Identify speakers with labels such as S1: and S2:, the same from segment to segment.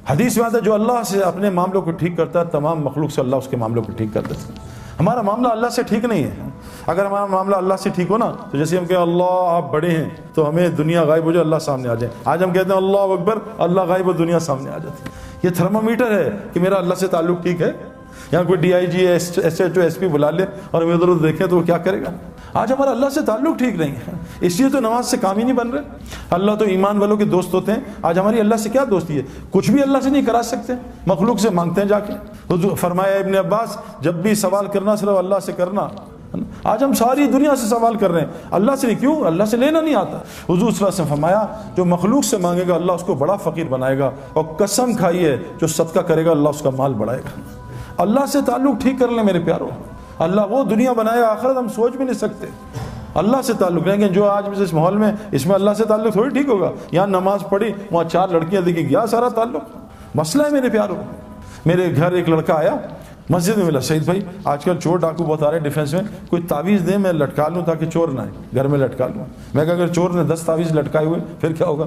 S1: حدیث میں آتا ہے جو اللہ سے اپنے معاملوں کو ٹھیک کرتا ہے تمام مخلوق سے اللہ اس کے معاملوں کو ٹھیک کر دیتا ہے۔ ہمارا معاملہ اللہ سے ٹھیک نہیں ہے۔ اگر ہمارا معاملہ اللہ سے ٹھیک ہو نا تو جیسے ہم کہیں اللہ آپ بڑے ہیں تو ہمیں دنیا غائب ہو جائے اللہ سامنے آ جائے۔ آج ہم کہتے ہیں اللہ اکبر، اللہ غائب ہو دنیا سامنے آ جاتی ہے۔ یہ تھرمامیٹر ہے کہ میرا اللہ سے تعلق ٹھیک ہے۔ یہاں کوئی DIG SHO SP بلا لے اور ہمیں ادھر ادھر دیکھیں تو وہ کیا کرے گا؟ آج ہمارا اللہ سے تعلق ٹھیک نہیں ہے، اس لیے تو نماز سے کام ہی نہیں بن رہے۔ اللہ تو ایمان والوں کے دوست ہوتے ہیں، آج ہماری اللہ سے کیا دوستی ہے؟ کچھ بھی اللہ سے نہیں کرا سکتے، مخلوق سے مانگتے ہیں جا کے۔ حضور فرمایا ابن عباس جب بھی سوال کرنا صرف اللہ سے کرنا۔ آج ہم ساری دنیا سے سوال کر رہے ہیں، اللہ سے نہیں، کیوں؟ اللہ سے لینا نہیں آتا۔ حضور صلی اللہ علیہ وسلم فرمایا جو مخلوق سے مانگے گا اللہ اس کو بڑا فقیر بنائے گا، اور قسم کھائیے جو صدقہ کرے گا اللہ اس کا مال بڑھائے گا۔ اللہ سے تعلق ٹھیک کر لیں میرے پیارو، اللہ وہ دنیا بنائے گا آخرت ہم سوچ بھی نہیں سکتے۔ اللہ سے تعلق رہیں گے جو آج اس ماحول میں اس میں اللہ سے تعلق تھوڑی ٹھیک ہوگا۔ یہاں نماز پڑھی وہاں 4 لڑکیاں دیکھی، گیا سارا تعلق۔ مسئلہ ہے میرے پیارو۔ میرے گھر ایک لڑکا آیا مسجد میں، ملا سعید بھائی آج کل چور ڈاکو بہت آ رہے ہیں ڈیفینس میں، کوئی تعویذ دیں میں لٹکا لوں تاکہ چور نہ آئے، گھر میں لٹکا لوں۔ میں کہا اگر چور نے 10 تعویذ لٹکائے ہوئے پھر کیا ہوگا؟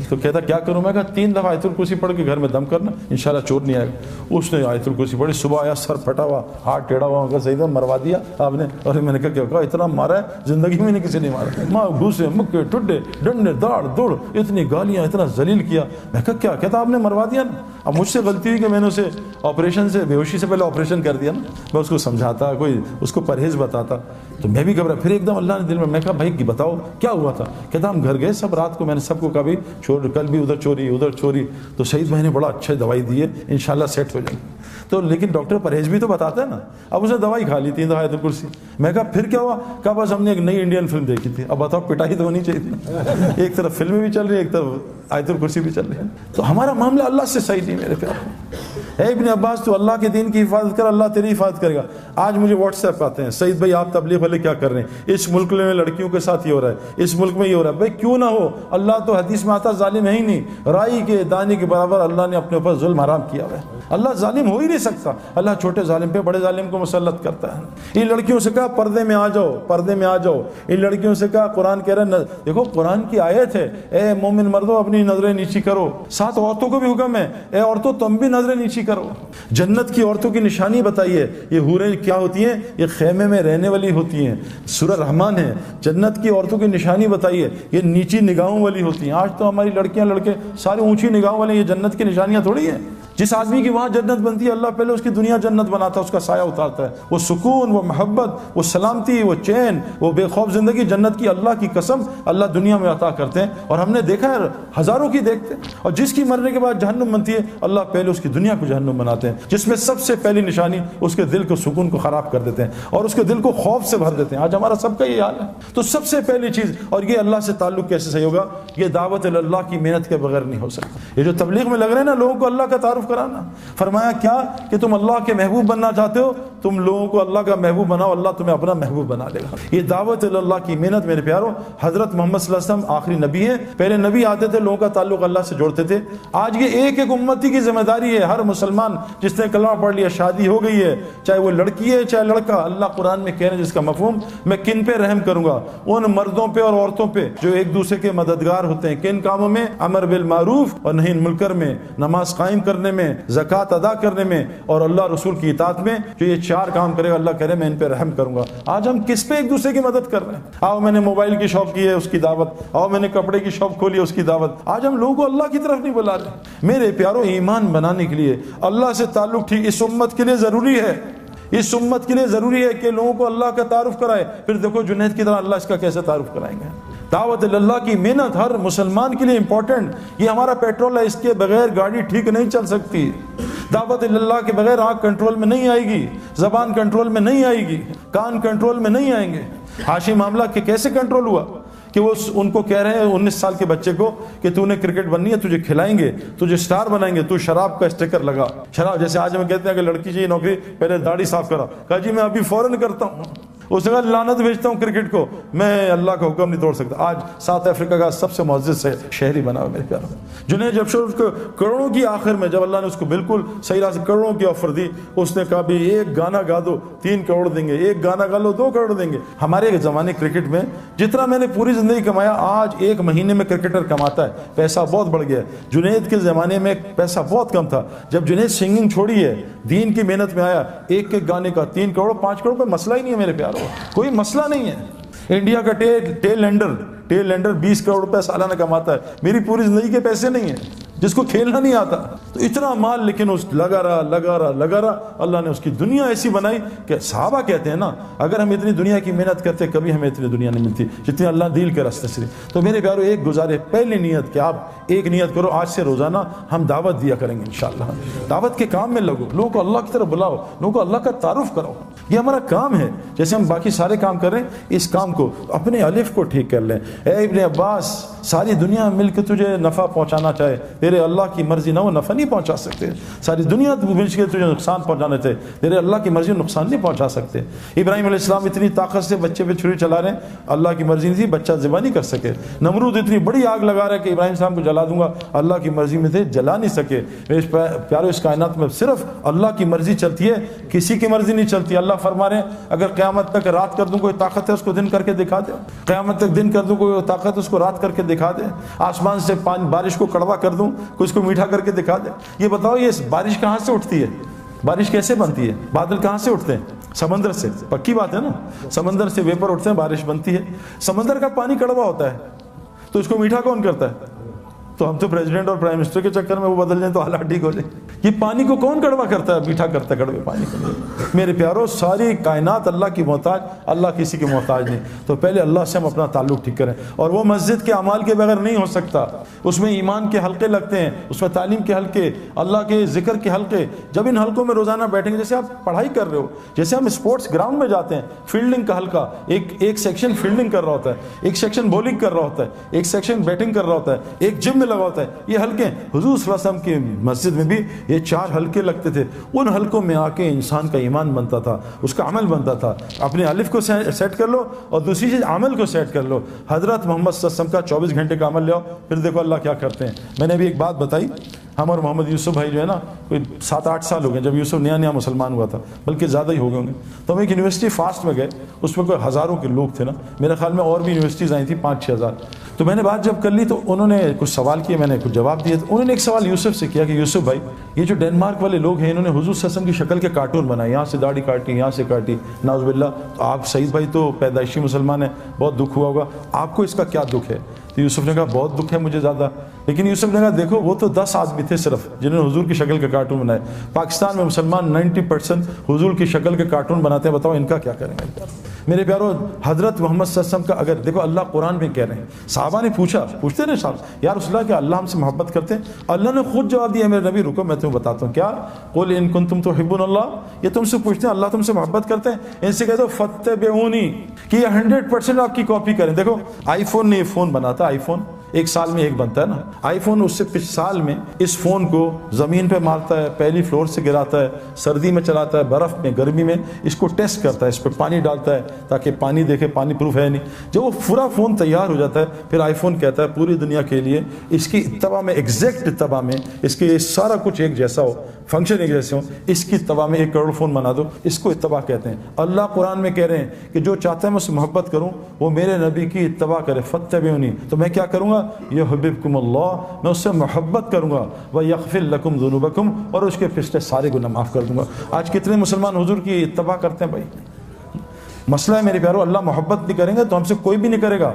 S1: تو کہتا کیا کروں؟ میں کہا 3 دفعہ آیت الکرسی پڑھ کے گھر میں دم کرنا، انشاءاللہ چور نہیں آئے گا۔ اس نے آیت الکرسی پڑھی، صبح آیا سر پھٹا ہوا، ہاتھ ٹیڑھا ہوا، کہا سعید مروا دیا آپ نے؟ اور میں نے کہا کیا؟ کہا اتنا مارا ہے زندگی میں نہیں کسی نے مارا، ماں گھوسے مکے ٹڈے ڈنڈے داڑ دوڑ اتنی گالیاں اتنا ذلیل کیا۔ میں کہا کیا؟ کہتا آپ نے مروا دیا نا۔ اب مجھ سے غلطی ہوئی کہ میں نے اسے آپریشن سے بے ہوشی سے پہلے آپریشن کر دیا نا، میں اس کو سمجھاتا کوئی اس کو پرہیز بتاتا تو میں بھی گھبرا۔ پھر ایک دم اللہ نے دل میں کہا بھائی بتاؤ کیا ہوا تھا؟ کہتا ہم گھر گئے سب رات کو، میں نے سب کو کہا بھائی چور کل بھی ادھر چوری ادھر چوری، تو شہید بھائی نے بڑا اچھا دوائی دی ہے انشاءاللہ سیٹ ہو جائے گی۔ تو لیکن ڈاکٹر پرہیز بھی تو بتاتا ہے نا۔ اب اس نے دوائی کھا لی 3 دفعہ آیت الکرسی۔ میں کہا پھر کیا ہوا؟ کہا بس ہم نے ایک نئی انڈین فلم دیکھی تھی۔ اب بتاؤ پٹائی تو ہونی چاہیے تھی، ایک طرف فلمیں بھی چل رہی ہے ایک طرف آیت الکرسی بھی چل رہی ہے۔ تو ہمارا معاملہ اللہ سے صحیح نہیں میرے پیارے۔ اے ابن عباس تو اللہ کے دین کی حفاظت کر، اللہ تیری حفاظت کرے گا۔ آج مجھے واٹس ایپ آتے ہیں سعید بھائی آپ تبلیغ والے کیا کر رہے ہیں، اس ملک میں لڑکیوں کے ساتھ یہ ہو رہا ہے، اس ملک میں یہ ہو رہا ہے۔ بھائی کیوں نہ ہو، اللہ تو حدیث میں آتا ظالم ہے ہی نہیں، رائی کے دانے کے برابر اللہ نے اپنے اوپر ظلم حرام کیا ہوا ہے۔ اللہ ظالم ہو ہی نہیں سکتا، اللہ چھوٹے ظالم پہ بڑے ظالم کو مسلط کرتا ہے۔ ان لڑکیوں سے کہا پردے میں آ جاؤ، پردے میں آ جاؤ۔ ان لڑکیوں سے کہا قرآن کہہ رہا ہے، دیکھو قرآن کی آیت ہے اے مومن مردوں اپنی نظریں نیچی کرو۔ 7 عورتوں کو بھی حکم ہے اے عورتوں تم بھی نظریں نیچی کرو۔ جنت کی عورتوں کی نشانی بتائیے، یہ حوریں کیا ہوتی ہیں؟ یہ خیمے میں رہنے والی ہوتی ہیں، سورہ رحمان ہے۔ جنت کی عورتوں کی نشانی بتائیے، یہ نیچی نگاہوں والی ہوتی ہیں۔ آج تو ہماری لڑکیاں لڑکے سارے اونچی نگاہوں والے، یہ جنت کی نشانیاں تھوڑی ہیں۔ جس آدمی کی وہاں جنت بنتی ہے اللہ پہلے اس کی دنیا جنت بناتا ہے، اس کا سایہ اتارتا ہے، وہ سکون، وہ محبت، وہ سلامتی، وہ چین، وہ بے خوف زندگی جنت کی اللہ کی قسم اللہ دنیا میں عطا کرتے ہیں۔ اور ہم نے دیکھا ہے ہزاروں کی دیکھتے ہیں، اور جس کی مرنے کے بعد جہنم بنتی ہے اللہ پہلے اس کی دنیا کو جہنم بناتے ہیں، جس میں سب سے پہلی نشانی اس کے دل کو سکون کو خراب کر دیتے ہیں اور اس کے دل کو خوف سے بھر دیتے ہیں۔ آج ہمارا سب کا یہ حال ہے۔ تو سب سے پہلی چیز، اور یہ اللہ سے تعلق کیسے صحیح ہوگا؟ یہ دعوت اللہ کی محنت کے بغیر نہیں ہو سکتا۔ یہ جو تبلیغ میں لگ رہے ہیں نا لوگوں کو اللہ کا تعارف کرانا، فرمایا کیا کہ تم اللہ کے محبوب بننا چاہتے ہو، تم لوگوں کو اللہ کا محبوب بناؤ، اللہ تمہیں اپنا محبوب بنا لے گا۔ یہ دعوت اللہ کی محنت میرے پیارو، حضرت محمد صلی اللہ علیہ وسلم آخری نبی ہیں، پہلے نبی آتے تھے لوگوں کا تعلق اللہ سے جوڑتے تھے۔ آج یہ ایک ایک امتی کی ذمہ داری ہے، ہر مسلمان جس نے کلمہ پڑھ لیا، شادی ہو گئی ہے، چاہے وہ لڑکی ہے چاہے لڑکا، اللہ قرآن میں کہہ رہے ہیں جس کا مفہوم میں کن پہ رحم کروں گا؟ ان مردوں پہ اور عورتوں پہ جو ایک دوسرے کے مددگار ہوتے ہیں۔ کن کاموں میں؟ امر بالمعروف اور نہی عن المنکر میں، نماز قائم کرنے میں، زکوٰۃ ادا کرنے میں، اور اللہ رسول کی اطاعت میں۔ جو یہ 4 کام کرے گا اللہ کہہ رہے میں ان پہ رحم کروں گا۔ آج ہم کس پہ ایک دوسرے کی مدد کر رہے ہیں؟ آؤ میں نے موبائل کی شاپ کی ہے اس کی دعوت، آؤ میں نے کپڑے کی شاپ کھولی ہے اس کی دعوت۔ آج ہم لوگوں کو اللہ کی طرف نہیں بلا رہے۔ میرے پیارو ایمان بنانے کے لیے اللہ سے تعلق ٹھیک اس امت کے لیے ضروری ہے، اس امت کے لیے ضروری ہے کہ لوگوں کو اللہ کا تعارف کرائے۔ پھر دیکھو جنید کی طرح اللہ اس کا کیسے تعارف کرائیں گے۔ دعوت اللہ کی محنت ہر مسلمان کے لیے امپورٹنٹ۔ یہ ہمارا پیٹرول ہے، اس کے بغیر گاڑی ٹھیک نہیں چل سکتی۔ دعوت اللہ کے بغیر آنکھ کنٹرول میں نہیں آئے گی، زبان کنٹرول میں نہیں آئے گی، کان کنٹرول میں نہیں آئیں گے۔ ہاشم معاملہ کہ کیسے کنٹرول ہوا کہ وہ ان کو کہہ رہے ہیں 19 سال کے بچے کو کہ تو نے کرکٹ بننی ہے، تجھے کھلائیں گے، تجھے سٹار بنائیں گے، تو شراب کا اسٹیکر لگا۔ شراب جیسے آج ہم کہتے ہیں کہ لڑکی چاہیے نوکری، پہلے داڑھی صاف کرا، کہا جی میں ابھی فوراً کرتا ہوں۔ اس نے کہا لعنت بھیجتا ہوں کرکٹ کو، میں اللہ کا حکم نہیں توڑ سکتا۔ آج ساؤتھ افریقہ کا سب سے معزز شہری بنا ہوا میرے پیاروں۔ جنید جمشید کو کروڑوں کی آخر میں جب اللہ نے اس کو بالکل صحیح راہ سے کروڑوں کی آفر دی، اس نے کہا بھی ایک گانا گا دو 3 کروڑ دیں گے، ایک گانا گا لو 2 کروڑ دیں گے۔ ہمارے زمانے کرکٹ میں جتنا میں نے پوری زندگی کمایا، آج 1 مہینے میں کرکٹر کماتا ہے، پیسہ بہت بڑھ گیا ہے۔ جنید کے زمانے میں پیسہ بہت کم تھا۔ جب جنید سنگنگ چھوڑی ہے، دین کی محنت میں آیا، ایک گانے کا 3 کروڑ 5 کروڑ پہ مسئلہ ہی نہیں ہے میرے پیاروں، کوئی مسئلہ نہیں ہے۔ انڈیا کا ٹیل لینڈر 20 کروڑ روپے سالانہ کماتا ہے، میری پوری زندگی کے پیسے نہیں ہیں، جس کو کھیلنا نہیں آتا، تو اتنا مال، لیکن اس لگا رہا۔ اللہ نے اس کی دنیا ایسی بنائی کہ صحابہ کہتے ہیں نا، اگر ہم اتنی دنیا کی محنت کرتے کبھی ہمیں اتنی دنیا نہیں ملتی جتنی اللہ دل کے راستے سے۔ تو میرے پیاروں ایک گزارے، پہلی نیت کہ آپ ایک نیت کرو، آج سے روزانہ ہم دعوت دیا کریں گے انشاءاللہ۔ دعوت کے کام میں لگو، لوگوں کو اللہ کی طرف بلاؤ، لوگوں کو اللہ کا تعارف کرو، یہ ہمارا کام ہے۔ جیسے ہم باقی سارے کام کر رہے ہیں، اس کام کو اپنے الف کو ٹھیک کر لیں۔ اے ابن عباس، ساری دنیا مل کے تجھے نفع پہنچانا چاہے، تیرے اللہ کی مرضی نہ وہ نفع نہیں پہنچا سکتے۔ ساری دنیا مل کے تجھے نقصان پہنچانا چاہے، تیرے اللہ کی مرضی نقصان نہیں پہنچا سکتے۔ ابراہیم علیہ السلام اتنی طاقت سے بچے پہ چھری چلا رہے ہیں، اللہ کی مرضی نہیں تھی، بچہ ذبح نہیں کر سکے۔ نمرود اتنی بڑی آگ لگا رہا ہے کہ ابراہیم السلام کو جلا دوں گا، اللہ کی مرضی میں تھے، جلا نہیں سکے۔ پیارو، اس کائنات میں صرف اللہ کی مرضی چلتی ہے، کسی کی مرضی نہیں چلتی۔ اللہ فرما رہے ہیں اگر قیامت تک رات کر دوں، کوئی طاقت ہے اس کو دن کر کے دکھا دے؟ قیامت تک دن کر دوں، کوئی طاقت اس کو رات کر کے دکھا دے؟ آسمان سے بارش کو کڑوا کر دوں، کوئی اس کو میٹھا کر کے دکھا دے؟ یہ بتاؤ، یہ بارش کہاں سے اٹھتی ہے؟ بارش کیسے بنتی ہے؟ بادل کہاں سے اٹھتے ہیں؟ سمندر سے، پکی بات ہے نا، سمندر سے ویپر اٹھتے ہیں، بارش بنتی ہے۔ سمندر کا پانی کڑوا ہوتا ہے تو اس کو میٹھا کون کرتا ہے؟ تو ہم تو پریزیڈنٹ اور پرائم منسٹر کے چکر میں وہ بدل جائیں تو حالات ٹھیک ہو جائے۔ یہ پانی کو کون کڑوا کرتا ہے؟ میٹھا کرتا ہے کڑوے پانی کو۔ میرے پیارو، ساری کائنات اللہ کی محتاج، اللہ کسی کی محتاج نہیں۔ تو پہلے اللہ سے ہم اپنا تعلق ٹھیک کریں، اور وہ مسجد کے اعمال کے بغیر نہیں ہو سکتا۔ اس میں ایمان کے حلقے لگتے ہیں، اس میں تعلیم کے حلقے، اللہ کے ذکر کے حلقے۔ جب ان حلقوں میں روزانہ بیٹھیں گے، جیسے آپ پڑھائی کر رہے ہو، جیسے ہم اسپورٹس گراؤنڈ میں جاتے ہیں، فیلڈنگ کا حلقہ، ایک سیکشن فیلڈنگ کر رہا ہوتا ہے، ایک سیکشن بولنگ کر رہا ہوتا ہے، ایک سیکشن بیٹنگ کر رہا ہوتا ہے، ایک جم میں لگا ہوتا ہے، یہ حلقے۔ حضور صلی اللہ علیہ وسلم کی مسجد میں بھی یہ 4 حلقے لگتے تھے۔ ان حلقوں میں آ کے انسان کا ایمان بنتا تھا، اس کا عمل بنتا تھا۔ اپنے الف کو سیٹ کر لو، اور دوسری چیز عمل کو سیٹ کر لو۔ حضرت محمد صلی اللہ علیہ وسلم کا 24 گھنٹے کا عمل لے آؤ، پھر دیکھو اللہ کیا کرتے ہیں۔ میں نے ابھی ایک بات بتائی، ہم اور محمد یوسف بھائی جو ہے نا، کوئی 7-8 سال ہو گئے جب یوسف نیا مسلمان ہوا تھا، بلکہ زیادہ ہی ہو گئے ہوں گے۔ تو ہم ایک یونیورسٹی فاسٹ میں گئے، اس میں کوئی ہزاروں کے لوگ تھے نا، میرے خیال میں اور بھی یونیورسٹیز آئی تھیں 5-6 ہزار۔ تو میں نے بات جب کر لی تو انہوں نے کچھ سوال کیے، میں نے کچھ جواب دیے۔ تو انہوں نے ایک سوال یوسف سے کیا کہ یوسف بھائی، یہ جو ڈینمارک والے لوگ ہیں، انہوں نے حضور صلی اللہ علیہ وسلم کی شکل کے کارٹون بنائے، یہاں سے داڑھی کاٹی، یہاں سے کاٹی، نعوذ باللہ۔ تو آپ سعید بھائی تو پیدائشی مسلمان ہیں، بہت دکھ ہوا ہوگا، آپ کو اس کا کیا دکھ ہے؟ تو یوسف نے کہا بہت دکھ ہے مجھے زیادہ۔ لیکن یوسف نے کہا دیکھو، وہ تو 10 آدمی تھے صرف جنہوں نے حضور کی شکل کے کارٹون بنائے، پاکستان میں مسلمان 90% حضور کی شکل کے کارٹون بناتے ہیں، بتاؤ ان کا کیا کریں گے؟ میرے پیارو، حضرت محمد صلی اللہ علیہ وسلم کا اگر دیکھو، اللہ قرآن میں کہہ رہے ہیں، صحابہ نے پوچھتے نا صاحب، یا رسول اللہ کیا اللہ ہم سے محبت کرتے ہیں؟ اللہ نے خود جواب دیا، میرے نبی رکو میں تمہیں بتاتا ہوں کیا، قل ان کنتم تحبون اللہ، یہ تم سے پوچھتے ہیں اللہ تم سے محبت کرتے ہیں، ان سے کہہ دو فاتبعونی، کہ یہ 100% آپ کی کاپی کریں۔ دیکھو آئی فون نے یہ فون بنا تھا، آئی فون 1 سال میں 1 بنتا ہے نا، آئی فون اس سے 5 سال میں اس فون کو زمین پہ مارتا ہے، پہلی فلور سے گراتا ہے، سردی میں چلاتا ہے، برف میں، گرمی میں، اس کو ٹیسٹ کرتا ہے، اس پہ پانی ڈالتا ہے تاکہ پانی دیکھے پانی پروف ہے نہیں۔ جب وہ پورا فون تیار ہو جاتا ہے، پھر آئی فون کہتا ہے پوری دنیا کے لیے اس کی اتباع میں، ایگزیکٹ اتباع میں، اس کے سارا کچھ ایک جیسا ہو، فنکشن ایک جیسے ہوں، اس کی اتباع میں 1 کروڑ فون بنا دو، اس کو اتباع کہتے ہیں۔ اللہ قرآن میں کہہ رہے ہیں کہ جو چاہتا ہے میں اس سے محبت کروں، وہ میرے نبی کی اتباع کرے، فاتبعونی، تو میں کیا کروں گا؟ یحببکم اللہ، میں اس سے محبت کروں گا، ویغفر لکم ذنوبکم، اور اس کے پچھلے سارے گناہ معاف کر دوں گا۔ آج کتنے مسلمان حضور کی اتباع کرتے ہیں بھائی؟ مسئلہ ہے میرے پیارو، اللہ محبت نہیں کریں گے تو ہم سے کوئی بھی نہیں کرے گا۔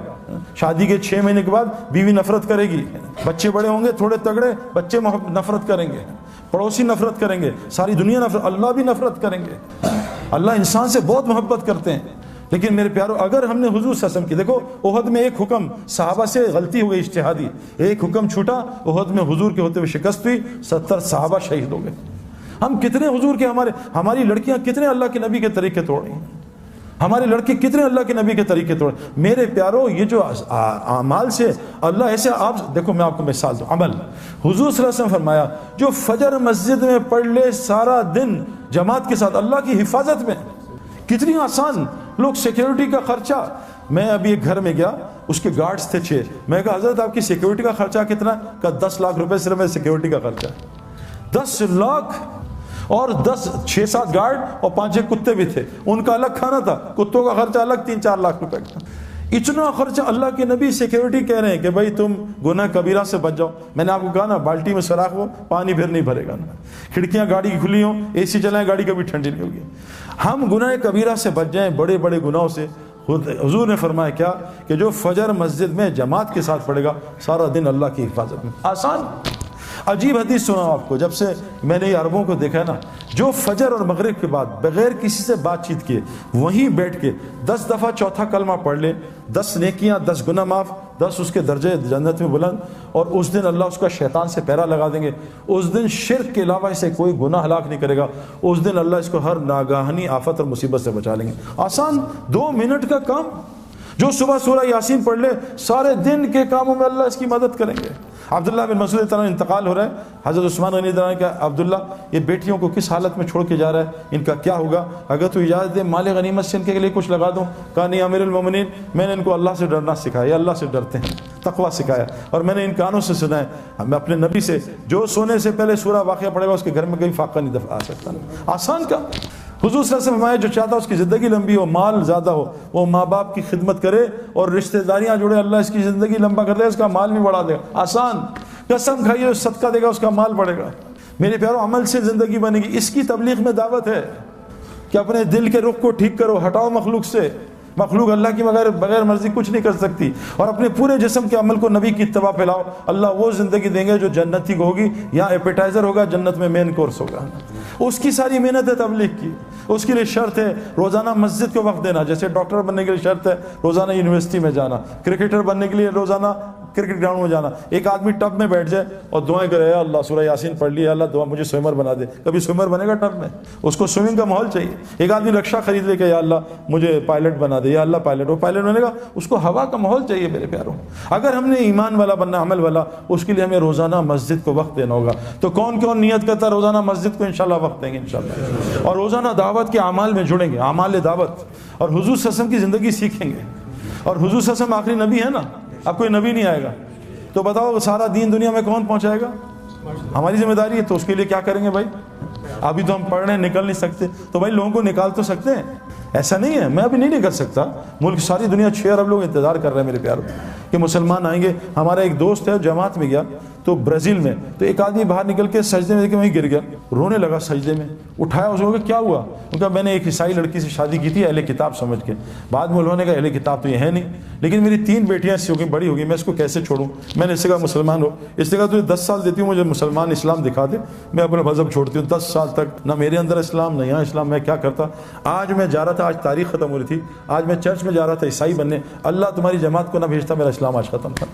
S1: شادی کے 6 مہینے کے بعد بیوی نفرت کرے گی، بچے بڑے ہوں گے تھوڑے تگڑے، بچے نفرت کریں گے، پڑوسی نفرت کریں گے، ساری دنیا نفرت، اللہ بھی نفرت کریں گے۔ اللہ انسان سے بہت محبت کرتے ہیں، لیکن میرے پیارو اگر ہم نے حضور صلی اللہ علیہ وسلم کی، دیکھو احد میں ایک حکم صحابہ سے غلطی ہو گئی اجتہادی، ایک حکم چھوٹا، احد میں حضور کے ہوتے ہوئے شکست ہوئی، 70 صحابہ شہید ہو گئے۔ ہم کتنے حضور کے، ہماری لڑکیاں کتنے اللہ کے نبی کے طریقے توڑ رہی ہیں، ہمارے لڑکے کتنے اللہ کے نبی کے طریقے توڑ۔ میرے پیارو یہ جو اعمال سے اللہ ایسے، آپ دیکھو میں آپ کو مثال دوں، عمل حضور صلی اللہ علیہ وسلم فرمایا جو فجر مسجد میں پڑھ لے سارا دن جماعت کے ساتھ اللہ کی حفاظت میں، کتنی آسان لوگ سیکیورٹی کا خرچہ، میں ابھی ایک گھر میں گیا، اس کے گارڈز تھے 6، میں کہا حضرت آپ کی سیکیورٹی کا خرچہ کتنا؟ کہ 10 لاکھ روپے صرف میرے سیکیورٹی کا خرچہ ہے۔ 10 لاکھ، اور 6-7 گارڈ اور 5-6 کتے بھی تھے، ان کا الگ کھانا تھا، کتوں کا خرچہ الگ 3-4 لاکھ روپے کا۔ اتنا خرچہ! اللہ کے نبی سیکیورٹی کہہ رہے ہیں کہ بھائی تم گناہ کبیرہ سے بچ جاؤ۔ میں نے آپ کو کہا نا، بالٹی میں سوراخ ہو، پانی پھر نہیں بھرے گا نا، کھڑکیاں گاڑی کی کھلی ہوں، اے سی چلائیں، گاڑی کبھی ٹھنڈی نہیں ہوگی۔ ہم گناہ کبیرہ سے بچ جائیں، بڑے بڑے گناہوں سے۔ حضور نے فرمایا کیا کہ جو فجر مسجد میں جماعت کے ساتھ پڑھے گا، سارا دن اللہ کی حفاظت میں۔ آسان عجیب حدیث سنا آپ کو، جب سے میں نے عربوں کو دیکھا ہے نا، جو فجر اور مغرب کے بعد بغیر کسی سے بات چیت کیے وہیں بیٹھ کے 10 دفعہ چوتھا کلمہ پڑھ لے، 10 نیکیاں، 10 گناہ معاف، 10 اس کے درجے جنت میں بلند، اور اس دن اللہ اس کا شیطان سے پہرا لگا دیں گے۔ اس دن شرک کے علاوہ اسے کوئی گناہ ہلاک نہیں کرے گا، اس دن اللہ اس کو ہر ناگہانی آفت اور مصیبت سے بچا لیں گے۔ آسان 2 منٹ کا کام، جو صبح سورہ یاسین پڑھ لے، سارے دن کے کاموں میں اللہ اس کی مدد کریں گے۔ عبداللہ بن مسعود تعالیٰ انتقال ہو رہا ہے، حضرت عثمان غنی تعالیٰ نے کہا عبداللہ یہ بیٹیوں کو کس حالت میں چھوڑ کے جا رہا ہے، ان کا کیا ہوگا؟ اگر تو اجازت دے مال غنیمت سے ان کے لیے کچھ لگا دوں۔ کہا نہیں امیر المومنین، میں نے ان کو اللہ سے ڈرنا سکھایا، اللہ سے ڈرتے ہیں، تقویٰ سکھایا، اور میں نے ان کانوں سے سنا ہے میں اپنے نبی سے، جو سونے سے پہلے سورہ واقعہ پڑھے گا اس کے گھر میں کہیں فاقہ نہیں آ سکتا۔ آسان کا حضور صلی اللہ علیہ وسلم فرمایا جو چاہتا ہے اس کی زندگی لمبی ہو، مال زیادہ ہو، وہ ماں باپ کی خدمت کرے اور رشتہ داریاں جڑے، اللہ اس کی زندگی لمبا کر دے، اس کا مال بھی بڑھا دے گا۔ آسان، قسم کھائیے صدقہ دے گا، اس کا مال بڑھے گا۔ میرے پیاروں، عمل سے زندگی بنے گی۔ اس کی تبلیغ میں دعوت ہے کہ اپنے دل کے رخ کو ٹھیک کرو، ہٹاؤ مخلوق سے۔ مخلوق اللہ کی بغیر مرضی کچھ نہیں کر سکتی، اور اپنے پورے جسم کے عمل کو نبی کی اتباع پھیلاؤ، اللہ وہ زندگی دیں گے جو جنتی کو ہوگی۔ یہاں ایپیٹائزر ہوگا، جنت میں مین کورس ہوگا۔ اس کی ساری محنت ہے تبلیغ کی، اس کے لیے شرط ہے روزانہ مسجد کو وقت دینا، جیسے ڈاکٹر بننے کے لیے شرط ہے روزانہ یونیورسٹی میں جانا، کرکٹر بننے کے لیے روزانہ کرکٹ گراؤنڈ میں جانا۔ ایک آدمی ٹب میں بیٹھ جائے اور دعائیں کرے، اللہ سورہ یاسین پڑھ لی، اللہ دعا مجھے سوئمر بنا دے، کبھی سوئمر بنے گا ٹب میں؟ اس کو سوئمنگ کا ماحول چاہیے۔ ایک آدمی رکشا خرید لے کہ یا اللہ مجھے پائلٹ بنا دے، یا اللہ پائلٹ، وہ پائلٹ بنے گا، اس کو ہوا کا ماحول چاہیے۔ میرے پیاروں، اگر ہم نے ایمان والا بننا، عمل والا، اس کے لیے ہمیں روزانہ مسجد کو وقت دینا ہوگا۔ تو کون کون نیت کرتا ہے روزانہ مسجد کو انشاءاللہ وقت دیں گے انشاءاللہ، اور روزانہ دعوت کے اعمال میں جڑیں گے، اعمال دعوت، اور حضور صلی اللہ علیہ وسلم کی زندگی سیکھیں گے۔ اور حضور صلی اللہ علیہ وسلم آخری نبی ہے نا، اب کوئی نبی نہیں آئے گا، تو بتاؤ سارا دین دنیا میں کون پہنچائے گا؟ ہماری ذمہ داری ہے۔ تو اس کے لیے کیا کریں گے بھائی؟ ابھی تو ہم پڑھ رہے ہیں، نکل نہیں سکتے، تو بھائی لوگوں کو نکال تو سکتے ہیں۔ ایسا نہیں ہے میں ابھی نہیں نکل سکتا، ملک ساری دنیا 6 ارب لوگ انتظار کر رہے ہیں میرے پیاروں کہ مسلمان آئیں گے۔ ہمارا ایک دوست ہے، جماعت میں گیا تو برازیل میں، تو ایک آدمی باہر نکل کے سجدے میں وہیں گر گیا، رونے لگا سجدے میں، اٹھایا اس کو کہ کیا ہوا؟ ان کا میں نے ایک عیسائی لڑکی سے شادی کی تھی اہل کتاب سمجھ کے، بعد میں انہوں نے کہا اہل کتاب تو یہ ہے نہیں، لیکن میری 3 بیٹیاں اس کی بڑی ہو گئی، میں اس کو کیسے چھوڑوں؟ میں نے اس سے کہا مسلمان ہو، اس نے کہا تجھے 10 سال دیتی ہوں، مجھے مسلمان اسلام دکھا دے، میں اپنا مذہب چھوڑتی ہوں۔ 10 سال تک نہ میرے اندر اسلام نہ یہاں اسلام، میں کیا کرتا؟ آج میں جا رہا تھا، آج تاریخ ختم ہو رہی تھی، آج میں چرچ میں جا رہا تھا عیسائی بننے، اللہ تمہاری جماعت کو نہ بھیجتا، میرا اسلام آج ختم تھا۔